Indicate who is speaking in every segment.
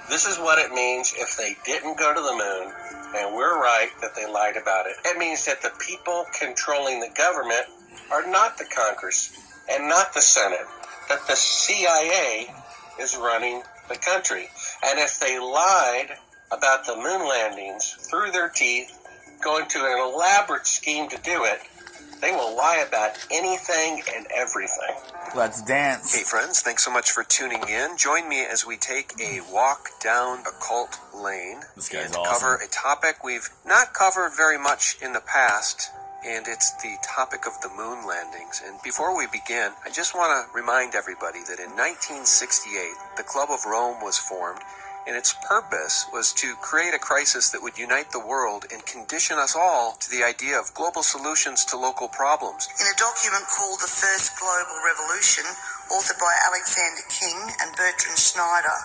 Speaker 1: This is what it means if they didn't go to the moon, and we're right that they lied about it. It means that the people controlling the government are not the Congress and not the Senate, that the CIA is running the country. And if they lied about the moon landings through their teeth, going to an elaborate scheme to do it, they will lie about anything and everything.
Speaker 2: Let's dance.
Speaker 3: Hey friends, thanks so much for tuning in. Join me as we take a walk down occult lane
Speaker 2: This guy's
Speaker 3: and
Speaker 2: awesome.
Speaker 3: cover a topic we've not covered very much in the past, and it's the topic of the moon landings. And before we begin, I just want to remind everybody that in 1968, the Club of Rome was formed, and its purpose was to create a crisis that would unite the world and condition us all to the idea of global solutions to local problems.
Speaker 4: In a document called The First Global Revolution, authored by Alexander King and Bertrand Schneider,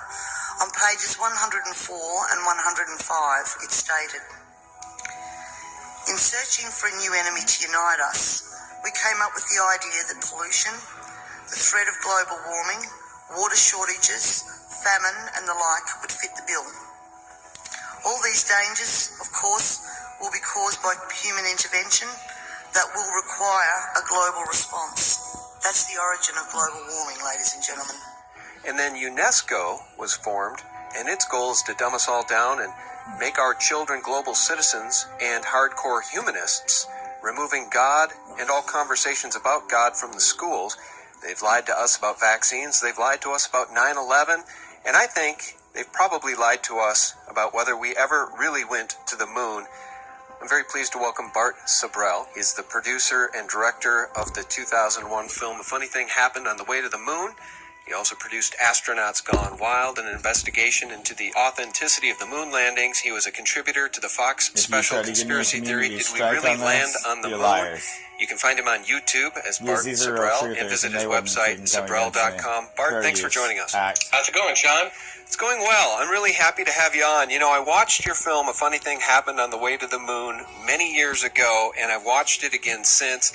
Speaker 4: on pages 104 and 105, it stated, "In searching for a new enemy to unite us, we came up with the idea that pollution, the threat of global warming, water shortages, famine and the like would fit the bill. All these dangers, of course, will be caused by human intervention that will require a global response." That's the origin of global warming, ladies and gentlemen.
Speaker 3: And then UNESCO was formed, and its goal is to dumb us all down and make our children global citizens and hardcore humanists, removing God and all conversations about God from the schools. They've lied to us about vaccines, they've lied to us about 9/11, and I think they've probably lied to us about whether we ever really went to the moon. I'm very pleased to welcome Bart Sabrell. He's the producer and director of the 2001 film A Funny Thing Happened on the Way to the Moon. He also produced Astronauts Gone Wild, an investigation into the authenticity of the moon landings. He was a contributor to the Fox special Conspiracy Theory, Did We Really Land on the Moon?
Speaker 2: Liars.
Speaker 3: You can find him on YouTube as Bart
Speaker 2: these are real
Speaker 3: Sabrell
Speaker 2: truthers,
Speaker 3: and visit
Speaker 2: and
Speaker 3: his
Speaker 2: they wouldn't
Speaker 3: website,
Speaker 2: freaking tell me that to me.
Speaker 3: Sabrell.com. Bart, thanks for joining us.
Speaker 1: How's it going, Sean?
Speaker 3: It's going well. I'm really happy to have you on. You know, I watched your film, A Funny Thing Happened on the Way to the Moon, many years ago, and I've watched it again since.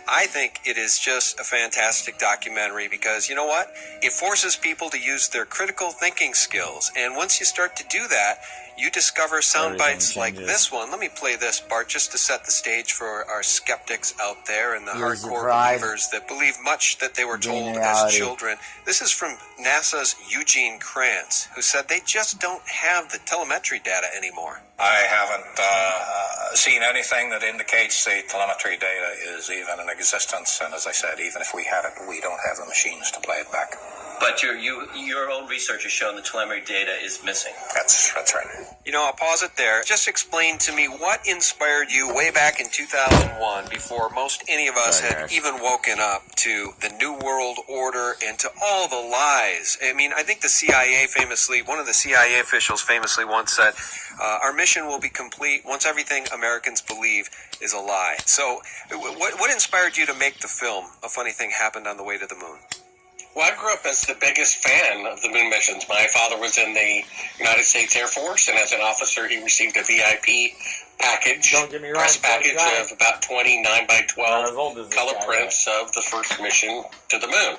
Speaker 3: I think it is just a fantastic documentary because, you know what? It forces people to use their critical thinking skills. And once you start to do that, you discover sound bites like this one. Let me play this, Bart, just to set the stage for our skeptics out there and the
Speaker 2: Here's the
Speaker 3: hardcore
Speaker 2: pride.
Speaker 3: believers that believe much that they were told as
Speaker 2: Geniality.
Speaker 3: children. This is from NASA's Eugene Kranz, who said they just don't have the telemetry data anymore.
Speaker 5: I haven't seen anything that indicates the telemetry data is even in existence, and as I said, even if we had it, we don't have the machines to play it back.
Speaker 6: But your own research has shown the telemetry data is missing.
Speaker 5: That's right.
Speaker 3: You know, I'll pause it there. Just explain to me what inspired you way back in 2001, before most any of us had even woken up to the New World Order and to all the lies. I mean, I think the CIA famously, one of the CIA officials famously once said, our mission will be complete once everything Americans believe is a lie. So what inspired you to make the film, A Funny Thing Happened on the Way to the Moon?
Speaker 1: Well, I grew up as the biggest fan of the moon missions. My father was in the United States Air Force, and as an officer, he received a VIP package,
Speaker 2: Don't get me wrong,
Speaker 1: press package
Speaker 2: right.
Speaker 1: of about 20 9x12
Speaker 2: As old as this
Speaker 1: color
Speaker 2: guy,
Speaker 1: prints of the first mission to the moon.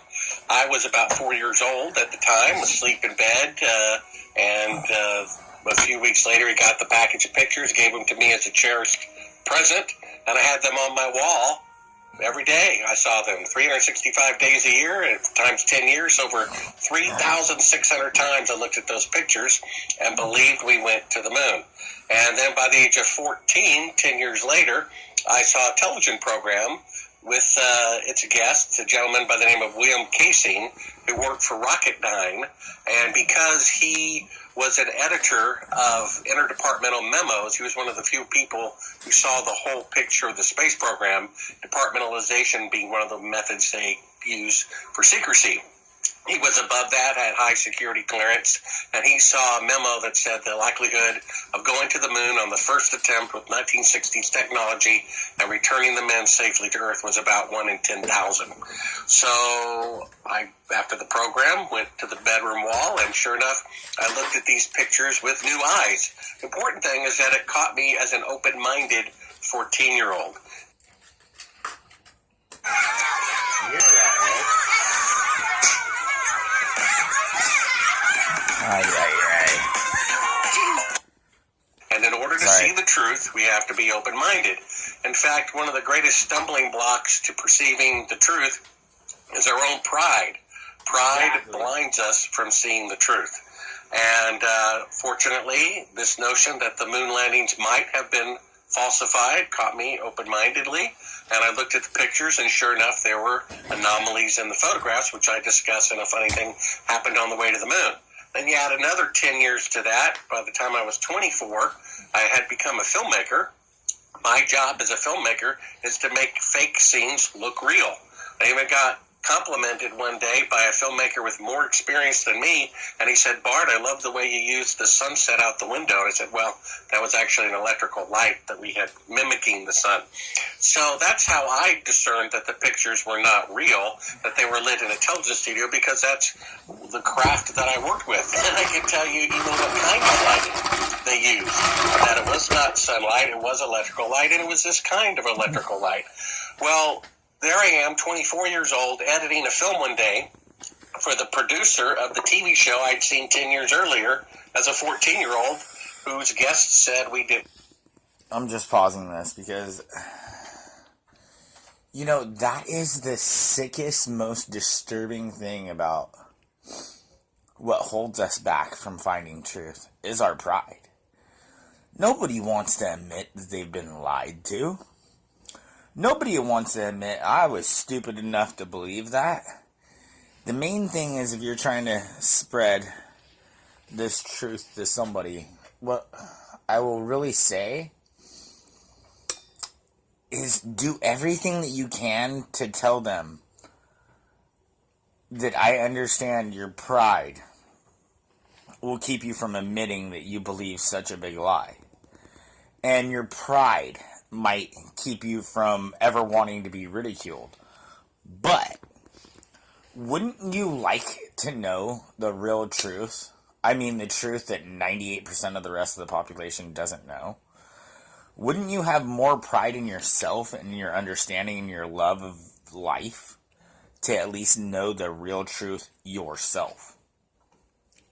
Speaker 1: I was about 4 years old at the time, asleep in bed, and a few weeks later, he got the package of pictures, gave them to me as a cherished present, and I had them on my wall. Every day I saw them, 365 days a year, and times 10 years, over 3,600 times I looked at those pictures and believed we went to the moon. And then by the age of 14, 10 years later, I saw a television program with its guest, a gentleman by the name of William Casing, who worked for Rocketdyne, and because he was an editor of interdepartmental memos, he was one of the few people who saw the whole picture of the space program, departmentalization being one of the methods they use for secrecy. He was above that, had high security clearance, and he saw a memo that said the likelihood of going to the moon on the first attempt with 1960s technology and returning the men safely to Earth was about 1 in 10,000. So I, after the program, went to the bedroom wall, and sure enough, I looked at these pictures with new eyes. The important thing is that it caught me as an open-minded 14-year-old.
Speaker 2: You hear that, right? Ay.
Speaker 1: truth, we have to be open-minded. In fact, one of the greatest stumbling blocks to perceiving the truth is our own pride. Pride blinds us from seeing the truth. And fortunately, this notion that the moon landings might have been falsified caught me open-mindedly, and I looked at the pictures, and sure enough, there were anomalies in the photographs, which I discussed, and a funny thing happened on the way to the moon. Then you add another 10 years to that. By the time I was 24, I had become a filmmaker. My job as a filmmaker is to make fake scenes look real. I even got complimented one day by a filmmaker with more experience than me, and he said, "Bart, I love the way you used the sunset out the window." And I said, "Well, that was actually an electrical light that we had mimicking the sun." So that's how I discerned that the pictures were not real, that they were lit in a television studio, because that's the craft that I worked with. And I can tell you even what kind of lighting they used, that it was not sunlight, it was electrical light, and it was this kind of electrical light. Well, there I am, 24 years old, editing a film one day for the producer of the TV show I'd seen 10 years earlier as a 14-year-old, whose guest said we did.
Speaker 2: I'm just pausing this because, you know, that is the sickest, most disturbing thing about what holds us back from finding truth, is our pride. Nobody wants to admit that they've been lied to. Nobody wants to admit, I was stupid enough to believe that. The main thing is, if you're trying to spread this truth to somebody, what I will really say is do everything that you can to tell them that I understand your pride will keep you from admitting that you believe such a big lie. And your pride might keep you from ever wanting to be ridiculed. But wouldn't you like to know the real truth? I mean, the truth that 98% of the rest of the population doesn't know. Wouldn't you have more pride in yourself and your understanding and your love of life to at least know the real truth yourself?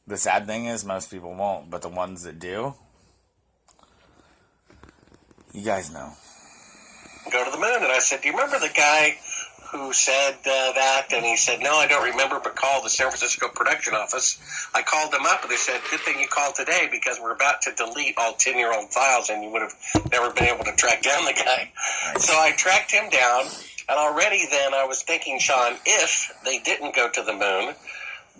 Speaker 2: The sad thing is, most people won't, but the ones that do, you guys know.
Speaker 1: Go to the moon. And I said, "Do you remember the guy who said that?" And he said, "No, I don't remember, but call the San Francisco production office." I called them up, and they said, "Good thing you called today, because we're about to delete all 10-year-old files, and you would have never been able to track down the guy." So I tracked him down, and already then I was thinking, Sean, if they didn't go to the moon,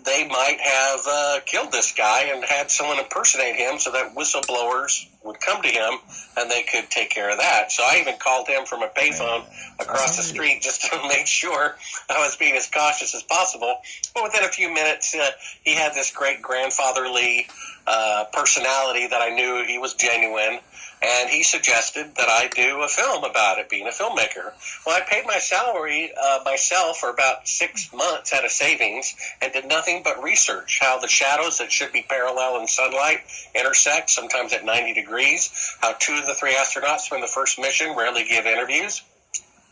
Speaker 1: they might have killed this guy and had someone impersonate him so that whistleblowers would come to him and they could take care of that. So I even called him from a payphone across the street just to make sure I was being as cautious as possible. But within a few minutes, he had this great grandfatherly personality that I knew he was genuine. And he suggested that I do a film about it, being a filmmaker. Well, I paid my salary myself for about 6 months out of savings and did nothing but research how the shadows that should be parallel in sunlight intersect, sometimes at 90 degrees, how 2 of the 3 astronauts from the first mission rarely give interviews,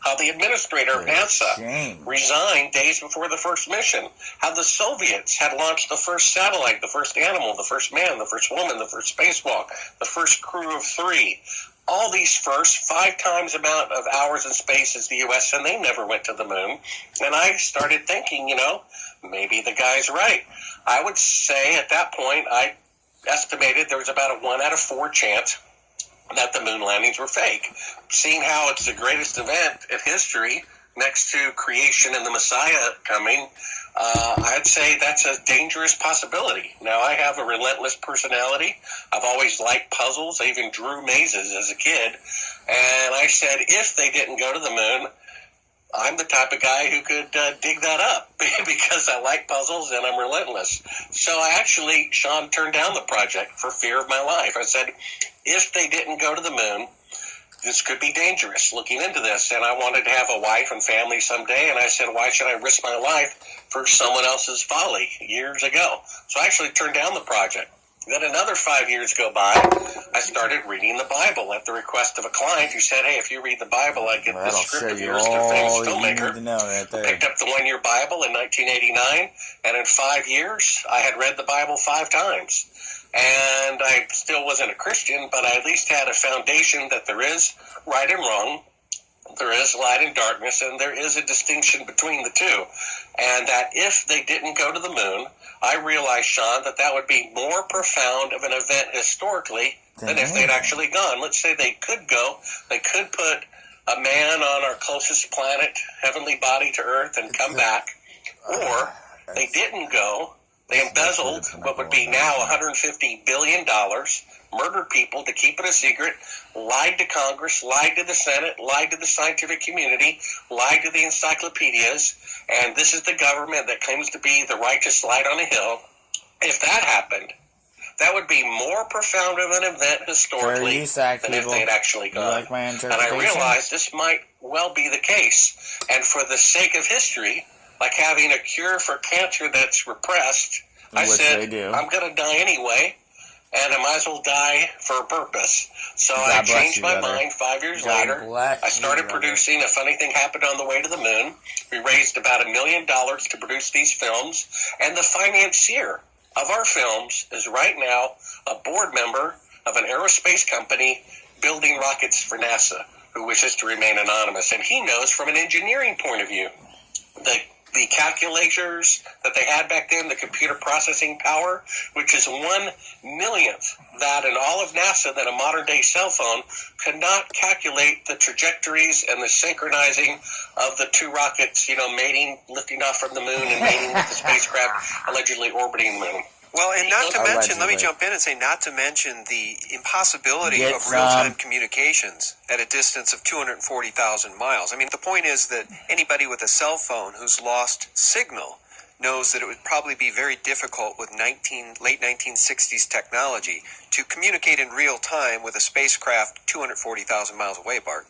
Speaker 1: how the administrator of NASA resigned days before the first mission, how the Soviets had launched the first satellite, the first animal, the first man, the first woman, the first spacewalk, the first crew of 3. All these firsts, 5 times the amount of hours in space as the U.S., and they never went to the moon. And I started thinking, maybe the guy's right. I would say at that point, I estimated there was about a 1 out of 4 chance that the moon landings were fake. Seeing how it's the greatest event in history, next to creation and the Messiah coming, I'd say that's a dangerous possibility. Now, I have a relentless personality. I've always liked puzzles. I even drew mazes as a kid. And I said, if they didn't go to the moon, I'm the type of guy who could dig that up because I like puzzles and I'm relentless. So I actually, Sean, turned down the project for fear of my life. I said, if they didn't go to the moon, this could be dangerous looking into this. And I wanted to have a wife and family someday. And I said, why should I risk my life for someone else's folly years ago? So I actually turned down the project. Then another 5 years go by, I started reading the Bible at the request of a client who said, hey, if you read the Bible, I get this script of yours, they're a famous filmmaker. Picked up the 1-year Bible in 1989, and in 5 years, I had read the Bible 5 times. and I still wasn't a Christian, but I at least had a foundation that there is right and wrong, there is light and darkness, and there is a distinction between the two. And that if they didn't go to the moon, I realized, Sean, that that would be more profound of an event historically than if they'd actually gone. Let's say they could go, they could put a man on our closest planet, heavenly body to Earth, and come back, or they didn't go, they embezzled what would be now $150 billion, murdered people to keep it a secret, lied to Congress, lied to the Senate, lied to the scientific community, lied to the encyclopedias, and this is the government that claims to be the righteous light on a hill. If that happened, that would be more profound of an event historically than if they'd actually gone.
Speaker 2: Like my
Speaker 1: and I realized this might well be the case. And for the sake of history, like having a cure for cancer that's repressed, I said, I'm going to die anyway, and I might as well die for a purpose. So I changed my mind 5 years later. I started producing. A funny thing happened on the way to the moon. We raised about $1 million to produce these films, and the financier of our films is right now a board member of an aerospace company building rockets for NASA, who wishes to remain anonymous. And he knows from an engineering point of view the calculators that they had back then, the computer processing power, which is 1/1,000,000th that in all of NASA that a modern-day cell phone could not calculate the trajectories and the synchronizing of the two rockets, mating, lifting off from the moon and mating with the spacecraft allegedly orbiting the moon.
Speaker 3: Well, and not to mention, let me jump in and say, not to mention the impossibility of real-time communications at a distance of 240,000 miles. I mean, the point is that anybody with a cell phone who's lost signal knows that it would probably be very difficult with late 1960s technology to communicate in real time with a spacecraft 240,000 miles away, Bart.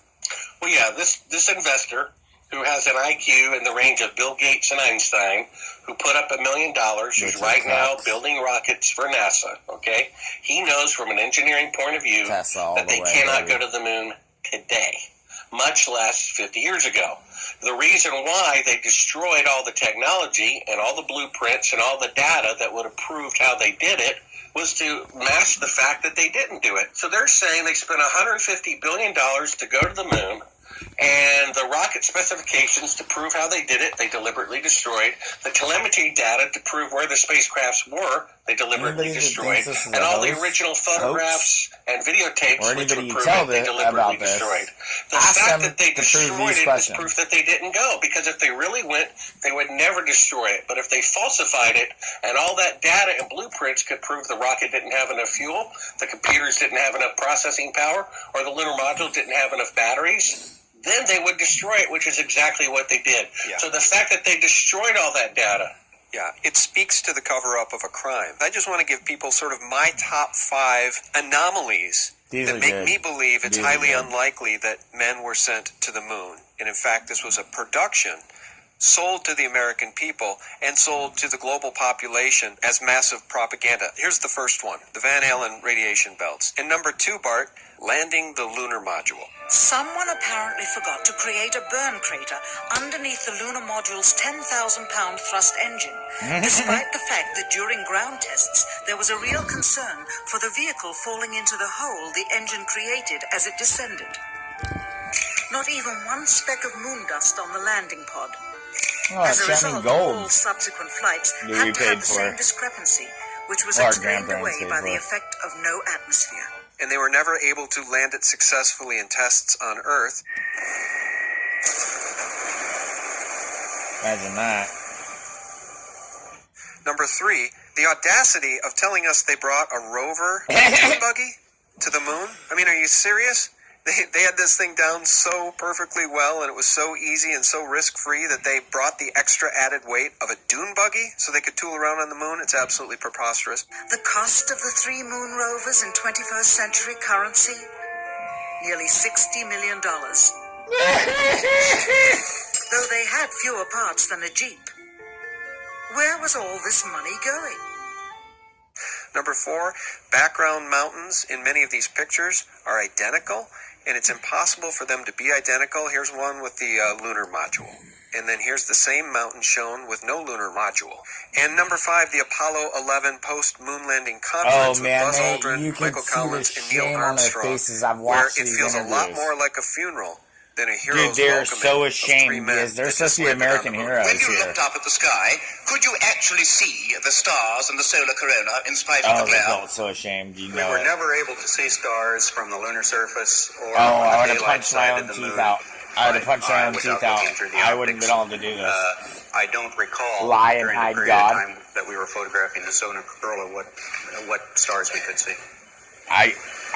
Speaker 1: Well, yeah, this investor who has an IQ in the range of Bill Gates and Einstein, who put up $1 million, who's right now building rockets for NASA, okay? He knows from an engineering point of view that they cannot go to the moon today, much less 50 years ago. The reason why they destroyed all the technology and all the blueprints and all the data that would have proved how they did it was to mask the fact that they didn't do it. So they're saying they spent $150 billion to go to the moon, and the rocket specifications to prove how they did it, they deliberately destroyed. The telemetry data to prove where the spacecrafts were, they deliberately destroyed. And all the original photographs and videotapes which would prove it, they deliberately destroyed. The fact that they destroyed it is proof that they didn't go, because if they really went, they would never destroy it. But if they falsified it, and all that data and blueprints could prove the rocket didn't have enough fuel, the computers didn't have enough processing power, or the lunar module didn't have enough batteries, then they would destroy it, which is exactly what they did. Yeah. So the fact that they destroyed all that data.
Speaker 3: Yeah, it speaks to the cover-up of a crime. I just want to give people sort of my top 5 anomalies that make me believe it's highly unlikely that men were sent to the moon. And in fact, this was a production sold to the American people and sold to the global population as massive propaganda. Here's the first one, the Van Allen radiation belts. And number 2, Bart, landing the lunar module.
Speaker 7: Someone apparently forgot to create a burn crater underneath the lunar module's 10,000-pound thrust engine, despite the fact that during ground tests there was a real concern for the vehicle falling into the hole the engine created as it descended. Not even one speck of moon dust on the landing pod. As a result, all subsequent flights had to have the same discrepancy, which was explained away by the effect of no atmosphere.
Speaker 3: And they were never able to land it successfully in tests on Earth.
Speaker 2: Imagine that.
Speaker 3: Number 3, the audacity of telling us they brought a rover dune buggy to the moon. I mean, are you serious? They had this thing down so perfectly well, and it was so easy and so risk-free that they brought the extra added weight of a dune buggy so they could tool around on the moon. It's absolutely preposterous.
Speaker 7: The cost of the 3 moon rovers in 21st century currency? Nearly $60 million. Though they had fewer parts than a Jeep. Where was all this money going?
Speaker 3: Number 4, background mountains in many of these pictures are identical. and it's impossible for them to be identical. Here's one with the lunar module. And then here's the same mountain shown with no lunar module. And number 5, the Apollo 11 post-moon landing conference with Buzz Aldrin,
Speaker 2: you can
Speaker 3: Michael
Speaker 2: see
Speaker 3: Collins,
Speaker 2: the
Speaker 3: and Neil
Speaker 2: shame on their
Speaker 3: Armstrong,
Speaker 2: faces. I've
Speaker 3: where
Speaker 2: watched
Speaker 3: it
Speaker 2: these
Speaker 3: feels
Speaker 2: interviews.
Speaker 3: a lot more like a funeral than a
Speaker 2: Dude,
Speaker 3: hero's
Speaker 2: they're
Speaker 3: welcoming
Speaker 2: so
Speaker 3: of
Speaker 2: ashamed
Speaker 3: 3 men
Speaker 2: because they're
Speaker 3: that
Speaker 2: supposed
Speaker 3: just
Speaker 2: to be
Speaker 3: landed on
Speaker 2: American
Speaker 3: the moon.
Speaker 2: heroes
Speaker 8: When you
Speaker 2: here.
Speaker 8: looked up at the sky, could you actually see the stars and the solar corona in spite of
Speaker 2: Oh,
Speaker 8: the
Speaker 2: they
Speaker 8: glare?
Speaker 2: felt so ashamed. You
Speaker 9: We
Speaker 2: know
Speaker 9: were
Speaker 2: it.
Speaker 9: never able to see stars from the lunar surface or
Speaker 2: Oh, I
Speaker 9: on
Speaker 2: would
Speaker 9: the
Speaker 2: have
Speaker 9: daylight
Speaker 2: punched my
Speaker 9: side
Speaker 2: own
Speaker 9: of the
Speaker 2: teeth
Speaker 9: moon.
Speaker 2: out. I would have
Speaker 9: by
Speaker 2: punched my
Speaker 9: eye
Speaker 2: own
Speaker 9: without
Speaker 2: teeth out.
Speaker 9: looking through the
Speaker 2: I wouldn't have
Speaker 9: optics.
Speaker 2: been able to do this.
Speaker 9: I don't recall
Speaker 2: Lie and
Speaker 9: during
Speaker 2: hide
Speaker 9: the period
Speaker 2: God.
Speaker 9: of time that we were photographing the solar corona what stars we could see.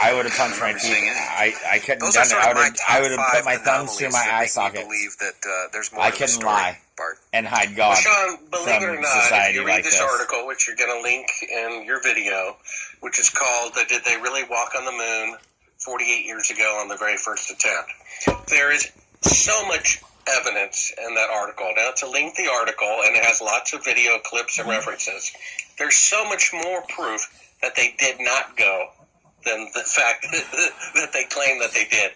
Speaker 2: I would have punched my teeth.
Speaker 9: Seeing it.
Speaker 2: I couldn't
Speaker 3: Those
Speaker 2: done
Speaker 3: are
Speaker 2: it.
Speaker 3: sort of my
Speaker 2: I would
Speaker 3: top
Speaker 2: have put
Speaker 3: 5
Speaker 2: my thumbs through
Speaker 3: anomalies
Speaker 2: my
Speaker 3: that
Speaker 2: eye
Speaker 3: make me
Speaker 2: sockets.
Speaker 3: believe that there's more
Speaker 2: I
Speaker 3: to the
Speaker 2: couldn't
Speaker 3: story,
Speaker 2: lie
Speaker 3: Bart.
Speaker 2: and hide God
Speaker 1: Sean, believe it or
Speaker 2: from
Speaker 1: not, if
Speaker 2: society
Speaker 1: you read
Speaker 2: like
Speaker 1: this
Speaker 2: this.
Speaker 1: article, which you're going to link in your video, which is called Did They Really Walk on the Moon 48 Years Ago on the Very First Attempt? There is so much evidence in that article. Now, it's a lengthy article, and it has lots of video clips and references. There's so much more proof that they did not go than the fact that they claim that they did.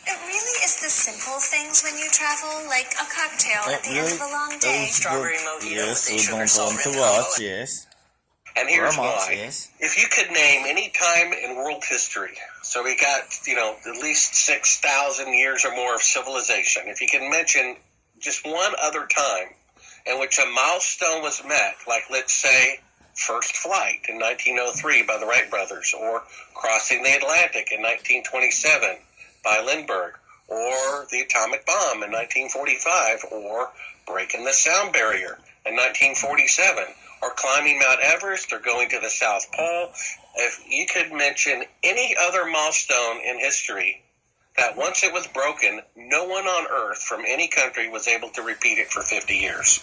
Speaker 10: It really is the simple things when you travel, like a cocktail at the end of a long day.
Speaker 7: Strawberry mojito
Speaker 2: Yes,
Speaker 7: with a
Speaker 2: we're
Speaker 7: sugar
Speaker 2: going
Speaker 7: salt
Speaker 2: to
Speaker 7: rim
Speaker 2: watch, yes.
Speaker 1: And here's
Speaker 2: Vermont,
Speaker 1: why.
Speaker 2: yes.
Speaker 1: If you could name any time in world history, so we got, at least 6,000 years or more of civilization, if you can mention just one other time in which a milestone was met, like let's say first flight in 1903 by the Wright brothers, or crossing the Atlantic in 1927 by Lindbergh, or the atomic bomb in 1945, or breaking the sound barrier in 1947, or climbing Mount Everest, or going to the South Pole. If you could mention any other milestone in history that once it was broken, no one on Earth from any country was able to repeat it for 50 years.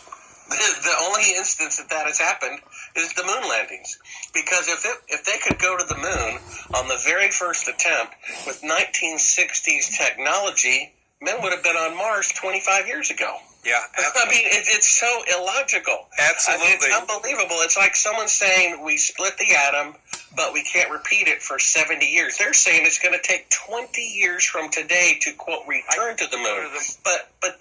Speaker 1: The only instance that has happened is the moon landings. Because if they could go to the moon on the very first attempt with 1960s technology, men would have been on Mars 25 years ago.
Speaker 3: Yeah,
Speaker 1: I mean, it's so illogical.
Speaker 3: Absolutely.
Speaker 1: I mean, it's unbelievable. It's like someone saying we split the atom, but we can't repeat it for 70 years. They're saying it's going to take 20 years from today to, quote, return to the moon. But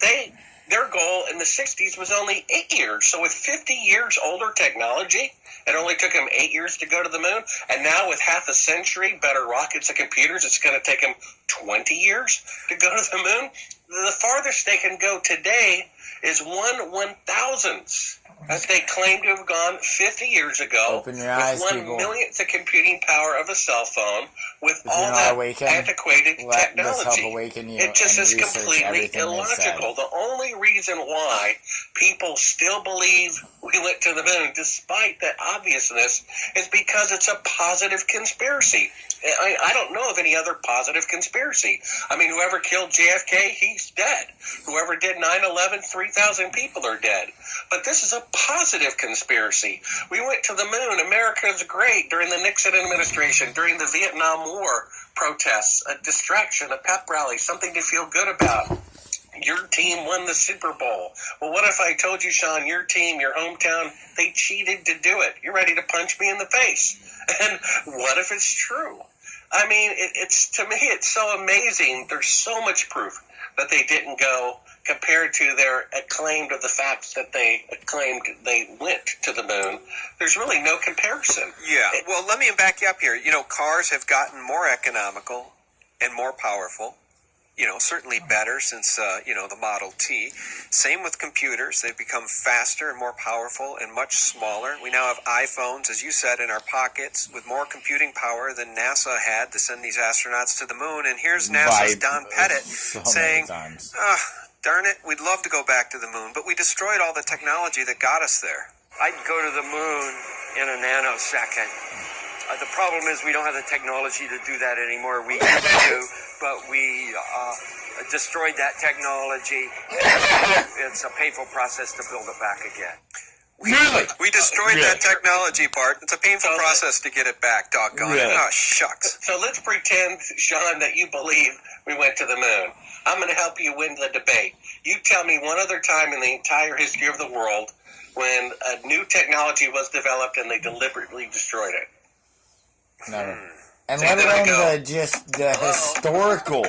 Speaker 1: their goal in the 60s was only 8 years. So with 50 years older technology, it only took them 8 years to go to the moon. And now with half a century, better rockets and computers, it's going to take them 20 years to go to the moon. The farthest they can go today is 1/1000th, as they claim to have gone 50 years ago.
Speaker 2: Open your eyes,
Speaker 1: with
Speaker 2: people.
Speaker 1: 1/1,000th the computing power of a cell phone, with
Speaker 2: If
Speaker 1: all
Speaker 2: you're not
Speaker 1: that
Speaker 2: awakened,
Speaker 1: antiquated
Speaker 2: let this
Speaker 1: technology.
Speaker 2: help awaken you
Speaker 1: It just
Speaker 2: and
Speaker 1: is
Speaker 2: research
Speaker 1: completely
Speaker 2: everything they said.
Speaker 1: illogical. The only reason why people still believe we went to the moon, despite the obviousness, is because it's a positive conspiracy. I don't know of any other positive conspiracy. I mean, whoever killed JFK, he's dead. Whoever did 9/11, 3,000 people are dead. But this is a positive conspiracy. We went to the moon. America's great during the Nixon administration, during the Vietnam War protests, a distraction, a pep rally, something to feel good about. Your team won the Super Bowl. Well, what if I told you, Sean, your team, your hometown, they cheated to do it? You're ready to punch me in the face. And what if it's true? I mean, to me, it's so amazing. There's so much proof that they didn't go compared to their acclaimed of the facts that they claimed they went to the moon. There's really no comparison.
Speaker 3: Yeah, well, let me back you up here. Cars have gotten more economical and more powerful. Certainly better since, the Model T. Same with computers. They've become faster and more powerful and much smaller. We now have iPhones, as you said, in our pockets with more computing power than NASA had to send these astronauts to the moon. And here's NASA's Don Pettit saying, darn it, we'd love to go back to the moon, but we destroyed all the technology that got us there.
Speaker 11: I'd go to the moon in a nanosecond. The problem is we don't have the technology to do that anymore. We used to, but we destroyed that technology. It's a painful process to build it back again.
Speaker 3: We destroyed that technology, Bart. It's a painful process to get it back, doggone it. Oh, shucks.
Speaker 1: So let's pretend, Sean, that you believe we went to the moon. I'm going to help you win the debate. You tell me one other time in the entire history of the world when a new technology was developed and they deliberately destroyed it.
Speaker 2: Never. And
Speaker 1: So
Speaker 2: let
Speaker 1: then I
Speaker 2: alone
Speaker 1: go,
Speaker 2: the historical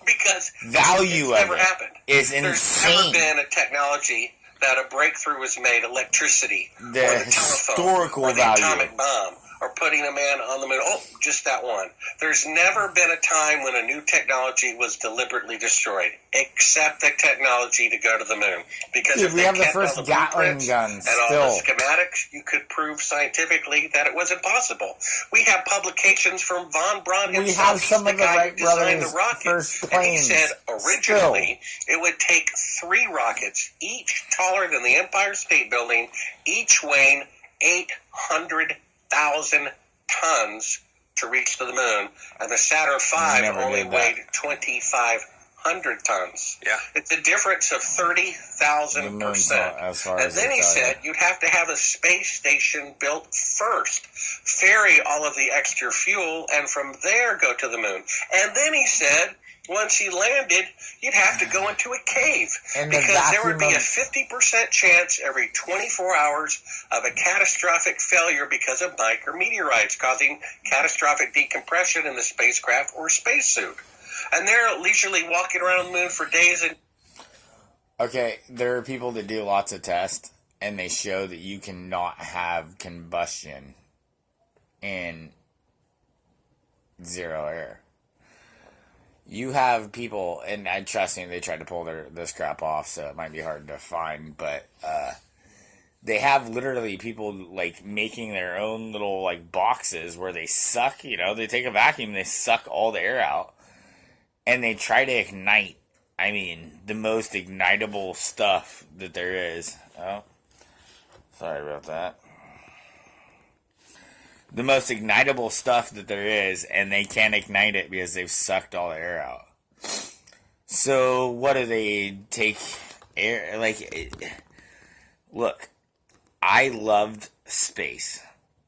Speaker 1: because
Speaker 2: value
Speaker 1: it's
Speaker 2: of
Speaker 1: never
Speaker 2: it
Speaker 1: happened.
Speaker 2: is
Speaker 1: There's
Speaker 2: insane.
Speaker 1: never been a technology that a breakthrough was made, electricity,
Speaker 2: The
Speaker 1: or the telephone,
Speaker 2: historical
Speaker 1: or the
Speaker 2: value.
Speaker 1: atomic bomb, or putting a man on the moon. Oh, just that one. There's never been a time when a new technology was deliberately destroyed, except the technology to go to the moon. Because
Speaker 2: Dude,
Speaker 1: if
Speaker 2: we
Speaker 1: they
Speaker 2: have the
Speaker 1: kept
Speaker 2: first
Speaker 1: all the
Speaker 2: Gatling
Speaker 1: blueprints
Speaker 2: guns
Speaker 1: and all
Speaker 2: still.
Speaker 1: the schematics, you could prove scientifically that it was impossible. We have publications from von Braun
Speaker 2: We
Speaker 1: himself.
Speaker 2: have some
Speaker 1: He's
Speaker 2: of
Speaker 1: the
Speaker 2: the
Speaker 1: guy
Speaker 2: Wright
Speaker 1: who designed
Speaker 2: brothers'
Speaker 1: the rocket.
Speaker 2: first
Speaker 1: And he
Speaker 2: planes.
Speaker 1: said originally it would take 3 rockets, each taller than the Empire State Building, each weighing 800,000 tons to reach to the moon, and the Saturn V only weighed 2,500 tons.
Speaker 3: Yeah.
Speaker 1: It's a difference of 30,000%. And then he said you'd have to have a space station built first, ferry all of the extra fuel, and from there go to the moon. And then he said once he landed, you'd have to go into a cave because there would be a 50% chance every 24 hours of a catastrophic failure because of micrometeorites causing catastrophic decompression in the spacecraft or spacesuit. And they're leisurely walking around the moon for days. And
Speaker 2: okay, there are people that do lots of tests, and they show that you cannot have combustion in zero air. You have people, and I trust me, they tried to pull this crap off, so it might be hard to find, but they have literally people like making their own little like boxes where they suck, they take a vacuum, they suck all the air out, and they try to ignite, the most ignitable stuff that there is. Oh, sorry about that. The most ignitable stuff that there is, and they can't ignite it because they've sucked all the air out. So what do they take air? Look, I loved space.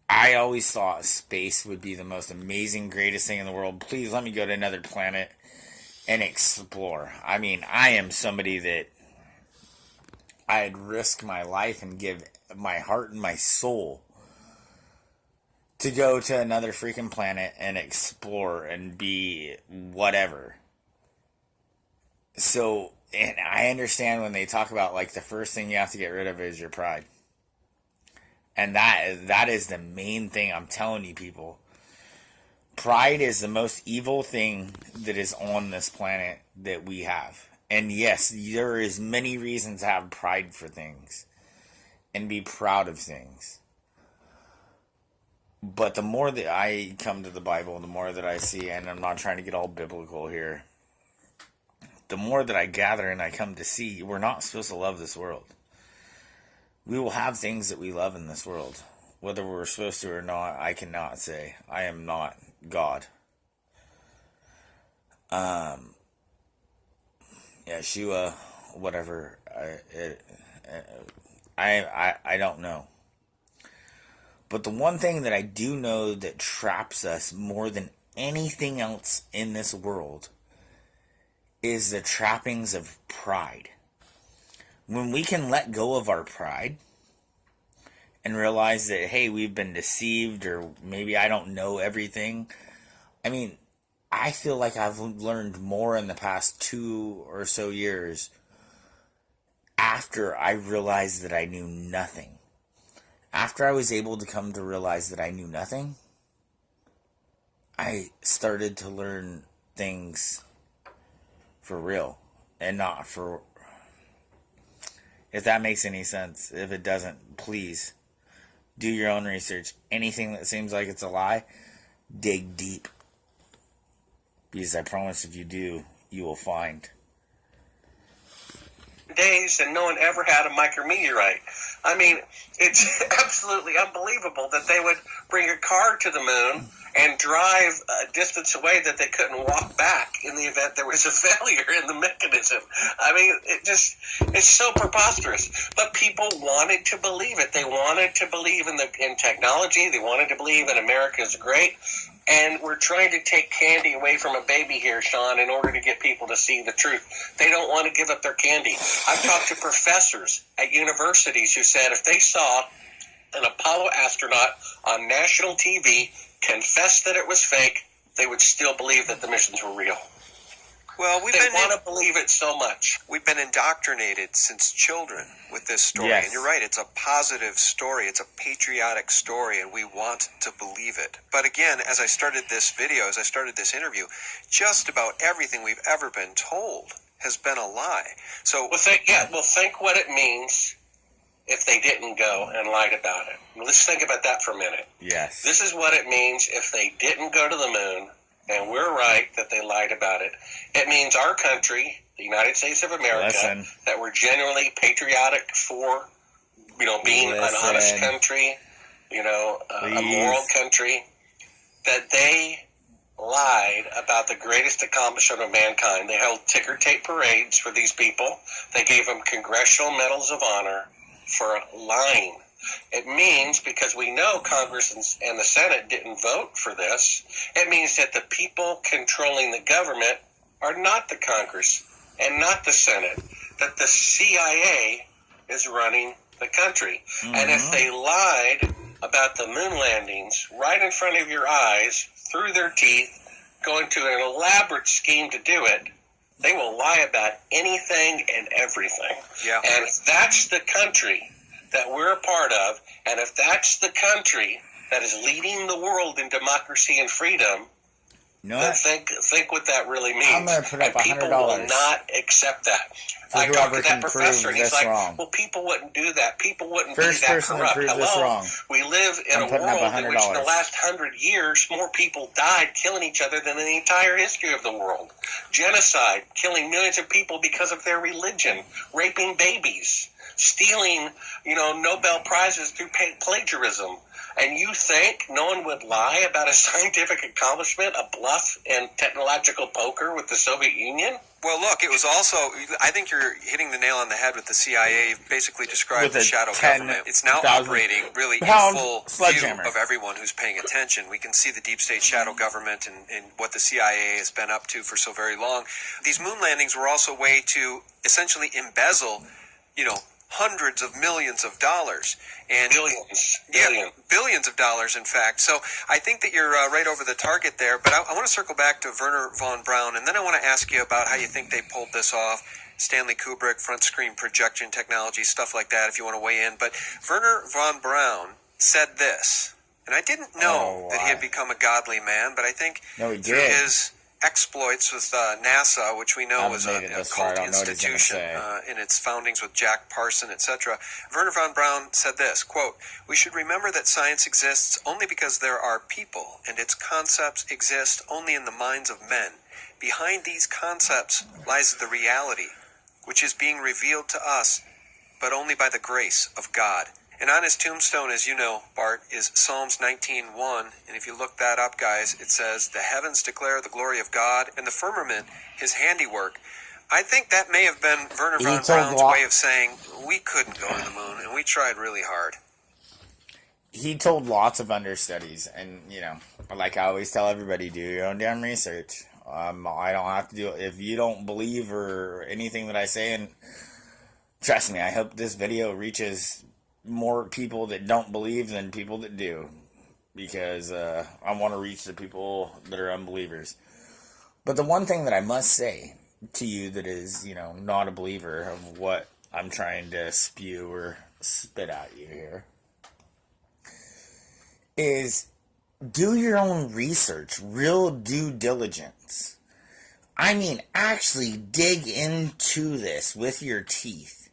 Speaker 2: I always thought space would be the most amazing, greatest thing in the world. Please let me go to another planet and explore. I am somebody that I'd risk my life and give my heart and my soul to go to another freaking planet and explore and be whatever. So, and I understand when they talk about, like, the first thing you have to get rid of is your pride. And that is the main thing I'm telling you, people. Pride is the most evil thing that is on this planet that we have. And yes, there is many reasons to have pride for things and be proud of things. But the more that I come to the Bible, the more that I see, and I'm not trying to get all biblical here, the more that I gather and I come to see, we're not supposed to love this world. We will have things that we love in this world. Whether we're supposed to or not, I cannot say. I am not God. Yeshua, whatever. I don't know. But the one thing that I do know that traps us more than anything else in this world is the trappings of pride. When we can let go of our pride and realize that, hey, we've been deceived, or maybe I don't know everything. I feel like I've learned more in the past 2 or so years after I realized that I knew nothing. After I was able to come to realize that I knew nothing, I started to learn things for real and not for... If that makes any sense. If it doesn't, please do your own research. Anything that seems like it's a lie, dig deep. Because I promise if you do, you will find.
Speaker 1: Days, and no one ever had a micrometeorite. It's absolutely unbelievable that they would bring a car to the moon and drive a distance away that they couldn't walk back in the event there was a failure in the mechanism. It's so preposterous. But people wanted to believe it. They wanted to believe in technology. They wanted to believe that America is great. And we're trying to take candy away from a baby here, Sean, in order to get people to see the truth. They don't want to give up their candy. I've talked to professors at universities who said if they saw an Apollo astronaut on national TV confess that it was fake, they would still believe that the missions were real.
Speaker 3: Well,
Speaker 1: They want to believe it so much.
Speaker 3: we've been indoctrinated since children with this story.
Speaker 2: Yes.
Speaker 3: And you're right, it's a positive story. It's a patriotic story, and we want to believe it. But again, as I started this video, as I started this interview, just about everything we've ever been told has been a lie. So,
Speaker 1: Think what it means if they didn't go and lied about it. Let's think about that for a minute.
Speaker 2: Yes.
Speaker 1: This is what it means if they didn't go to the moon, and we're right that they lied about it. It means our country, the United States of America, that we're genuinely patriotic for, being an honest country, a moral country, that they lied about the greatest accomplishment of mankind. They held ticker tape parades for these people. They gave them congressional medals of honor for lying. It means, because we know Congress and the Senate didn't vote for this, it means that the people controlling the government are not the Congress and not the Senate, that the CIA is running the country. And if they lied about the moon landings right in front of your eyes, through their teeth, going to an elaborate scheme to do it, they will lie about anything and everything.
Speaker 3: Yeah.
Speaker 1: And if that's the country that we're a part of, and if that's the country that is leading the world in democracy and freedom, then think what that really means.
Speaker 2: I'm going to put up $100.
Speaker 1: People will not accept that. I talked to that professor, and he's like,
Speaker 2: wrong.
Speaker 1: well, people wouldn't do that. People wouldn't
Speaker 2: First
Speaker 1: be that
Speaker 2: person to
Speaker 1: corrupt.
Speaker 2: prove this wrong.
Speaker 1: We live in a world in which in the last 100 years, more people died killing each other than in the entire history of the world. Genocide, killing millions of people because of their religion, raping babies, stealing, Nobel Prizes through plagiarism. And you think no one would lie about a scientific accomplishment, a bluff and technological poker with the Soviet Union?
Speaker 3: well, look, it was also, I think you're hitting the nail on the head with the CIA. You've basically described the shadow government. It's now operating really in full view of everyone who's paying attention. We can see the deep state shadow government and what the CIA has been up to for so very long. These moon landings were also a way to essentially embezzle, hundreds of millions of dollars. And billions of dollars, in fact. So I think that you're right over the target there. But I want to circle back to Wernher von Braun, and then I want to ask you about how you think they pulled this off. Stanley Kubrick, front screen projection technology, stuff like that, if you want to weigh in. But Wernher von Braun said this, and I didn't know that he had become a godly man, but I think through his exploits with NASA, which we know was a cult institution in its foundings with Jack Parson, etc. Wernher von Braun said this, quote, "We should remember that science exists only because there are people, and its concepts exist only in the minds of men. Behind these concepts lies the reality, which is being revealed to us, but only by the grace of God." And on his tombstone, as you know, Bart, is Psalms 19:1. And if you look that up, guys, it says, "The heavens declare the glory of God, and the firmament his handiwork." I think that may have been Wernher von Braun's way of saying, we couldn't go to the moon, and we tried really hard.
Speaker 2: He told lots of understudies, and, like I always tell everybody, do your own damn research. I don't have to do it. If you don't believe or anything that I say, and trust me, I hope this video reaches more people that don't believe than people that do, because I want to reach the people that are unbelievers. But the one thing that I must say to you that is, not a believer of what I'm trying to spew or spit at you here is do your own research, real due diligence. I mean, actually dig into this with your teeth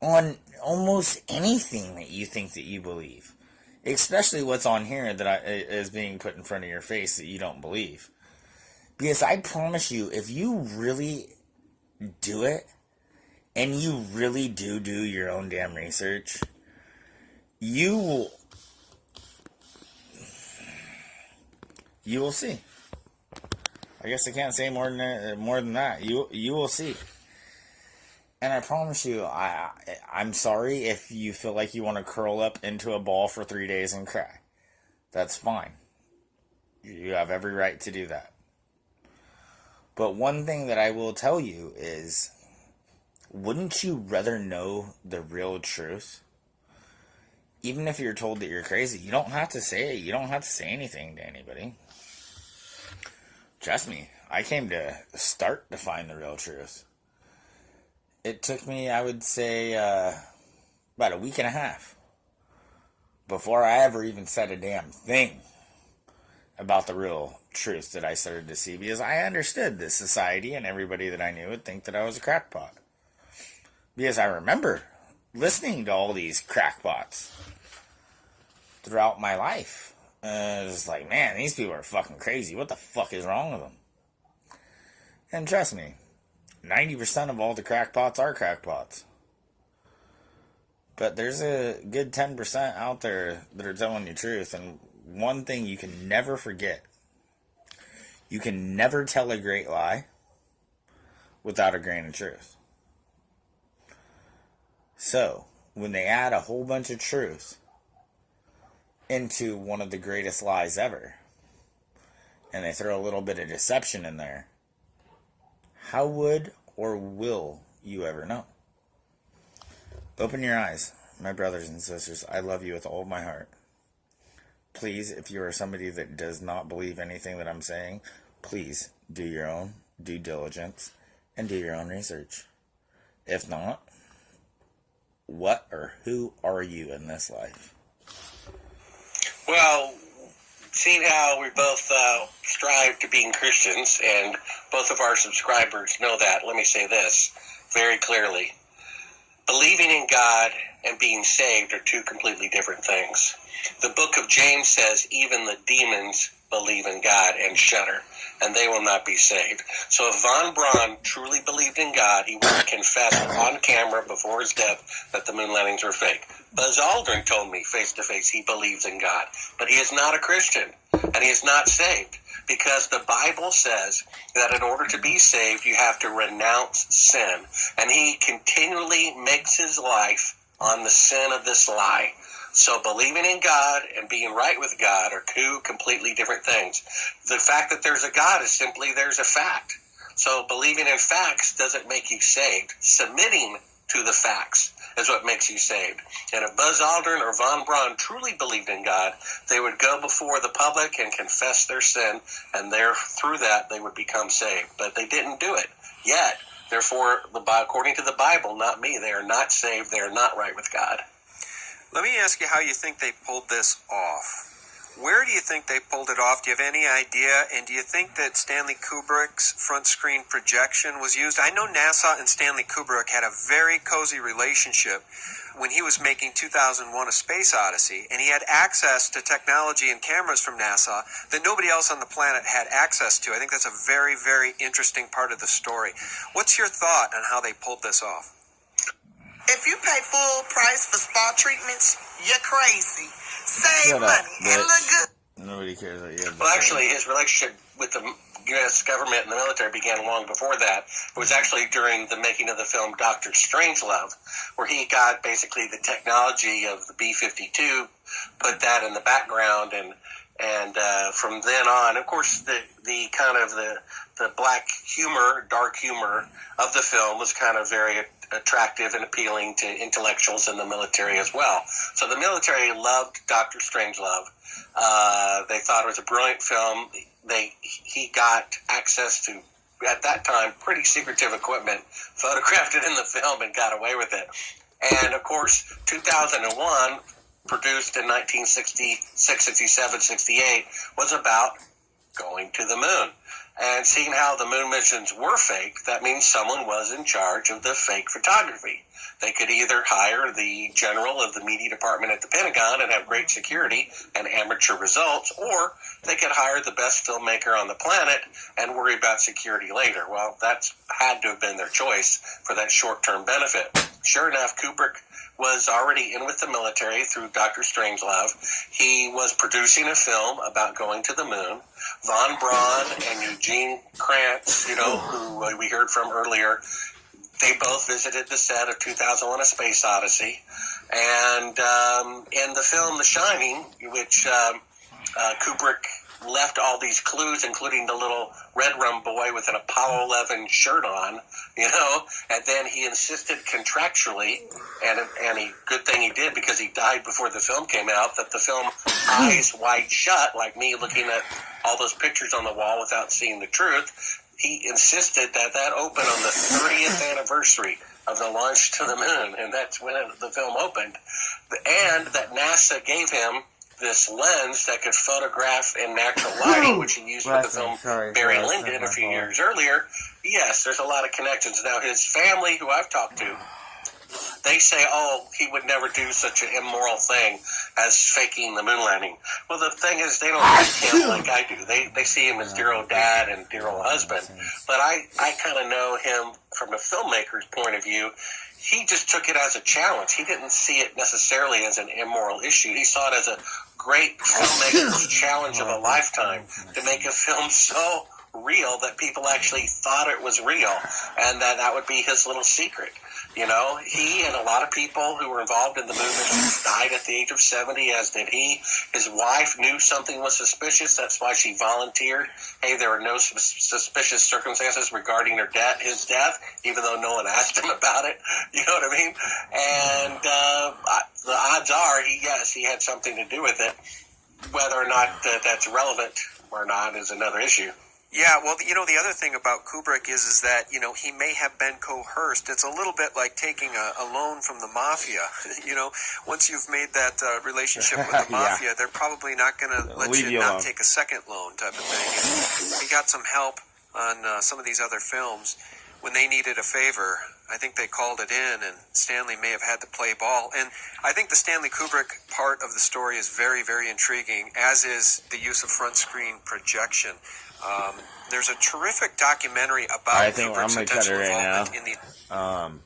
Speaker 2: on almost anything that you think that you believe, especially what's on here that is being put in front of your face that you don't believe. Because I promise you, if you really do it, and you really do your own damn research, you will see. I guess I can't say more than that. You will see. And I promise you, I'm sorry if you feel like you want to curl up into a ball for 3 days and cry. That's fine. You have every right to do that. But one thing that I will tell you is, wouldn't you rather know the real truth? Even if you're told that you're crazy, you don't have to say it. You don't have to say anything to anybody. Trust me, I came to start to find the real truth. It took me, I would say, about a week and a half before I ever even said a damn thing about the real truth that I started to see, because I understood that society and everybody that I knew would think that I was a crackpot. Because I remember listening to all these crackpots throughout my life. And it was like, man, these people are fucking crazy. What the fuck is wrong with them? And trust me, 90% of all the crackpots are crackpots. But there's a good 10% out there that are telling you truth. And one thing you can never forget, you can never tell a great lie without a grain of truth. So, when they add a whole bunch of truth into one of the greatest lies ever, and they throw a little bit of deception in there, how would or will you ever know? Open your eyes, my brothers and sisters. I love you with all of my heart. Please, if you are somebody that does not believe anything that I'm saying, please do your own due diligence and do your own research. If not, what or who are you in this life?
Speaker 1: Well, seeing how we both strive to being Christians, and both of our subscribers know that, let me say this very clearly. Believing in God and being saved are two completely different things. The book of James says even the demons believe in God and shudder, and they will not be saved. So if Von Braun truly believed in God, he would have confessed on camera before his death that the moon landings were fake. Buzz Aldrin told me face to face he believes in God, but he is not a Christian, and he is not saved, because the Bible says that in order to be saved, you have to renounce sin, and he continually makes his life on the sin of this lie. So believing in God and being right with God are two completely different things. The fact that there's a God is simply there's a fact. So believing in facts doesn't make you saved. Submitting to the facts is what makes you saved. And if Buzz Aldrin or Von Braun truly believed in God, they would go before the public and confess their sin, and through that they would become saved. But they didn't do it yet. Therefore, according to the Bible, not me, they are not saved. They are not right with God.
Speaker 3: Let me ask you how you think they pulled this off. Where do you think they pulled it off? Do you have any idea? And do you think that Stanley Kubrick's front screen projection was used? I know NASA and Stanley Kubrick had a very cozy relationship when he was making 2001: A Space Odyssey, and he had access to technology and cameras from NASA that nobody else on the planet had access to. I think that's a very, very interesting part of the story. What's your thought on how they pulled this off?
Speaker 4: If you pay full price for spa treatments, you're crazy. Save money and look good.
Speaker 2: Nobody cares what you have to
Speaker 1: Well,
Speaker 2: say.
Speaker 1: actually, his relationship with the U.S. government and the military began long before that. It was actually during the making of the film Dr. Strangelove, where he got basically the technology of the B-52, put that in the background, and from then on, of course, the kind of the black humor, dark humor of the film was kind of very attractive and appealing to intellectuals in the military as well. So the military loved Dr. Strangelove. They thought it was a brilliant film. He got access to, at that time, pretty secretive equipment, photographed it in the film, and got away with it. And, of course, 2001, produced in 1966, 67, 68, was about going to the moon. And seeing how the moon missions were fake, that means someone was in charge of the fake photography. They could either hire the general of the media department at the Pentagon and have great security and amateur results, or they could hire the best filmmaker on the planet and worry about security later. Well, that's had to have been their choice for that short-term benefit. Sure enough, Kubrick was already in with the military through Dr. Strangelove. He was producing a film about going to the moon. Von Braun and Eugene Krantz, who we heard from earlier, they both visited the set of 2001: A Space Odyssey. And in the film The Shining, which Kubrick left all these clues, including the little red rum boy with an Apollo 11 shirt on, and then he insisted contractually, and good thing he did because he died before the film came out, that the film Eyes Wide Shut, like me looking at all those pictures on the wall without seeing the truth, he insisted that opened on the 30th anniversary of the launch to the moon, and that's when the film opened. And that NASA gave him this lens that could photograph in natural lighting, which he used for the film Barry Lyndon a few years earlier. Yes, there's a lot of connections. Now, his family, who I've talked to, they say, he would never do such an immoral thing as faking the moon landing. Well, the thing is, they don't see him like I do. They see him as dear old dad and dear old husband. But I kind of know him from a filmmaker's point of view. He just took it as a challenge. He didn't see it necessarily as an immoral issue. He saw it as a great filmmaker's challenge of a lifetime to make a film so real that people actually thought it was real, and that would be his little secret. He and a lot of people who were involved in the movement died at the age of 70, as did he. His wife knew something was suspicious. That's why she volunteered. Hey, there were no suspicious circumstances regarding his death, even though no one asked him about it. You know what I mean? And the odds are, he had something to do with it. Whether or not that's relevant or not is another issue.
Speaker 3: Yeah, well, the other thing about Kubrick is that, he may have been coerced. It's a little bit like taking a loan from the mafia. Once you've made that relationship with the mafia, they're probably not going to let you not take a second loan type of thing. And he got some help on some of these other films. When they needed a favor, I think they called it in, and Stanley may have had to play ball. And I think the Stanley Kubrick part of the story is very, very intriguing, as is the use of front screen projection. There's a terrific documentary about Kubrick's intentional involvement in the...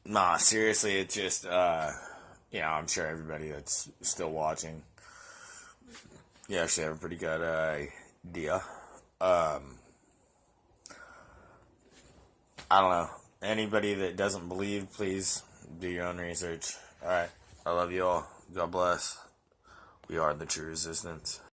Speaker 2: Nah, seriously, it's just, I'm sure everybody that's still watching, actually have a pretty good idea. I don't know. Anybody that doesn't believe, please do your own research. Alright, I love you all. God bless. We are the true resistance.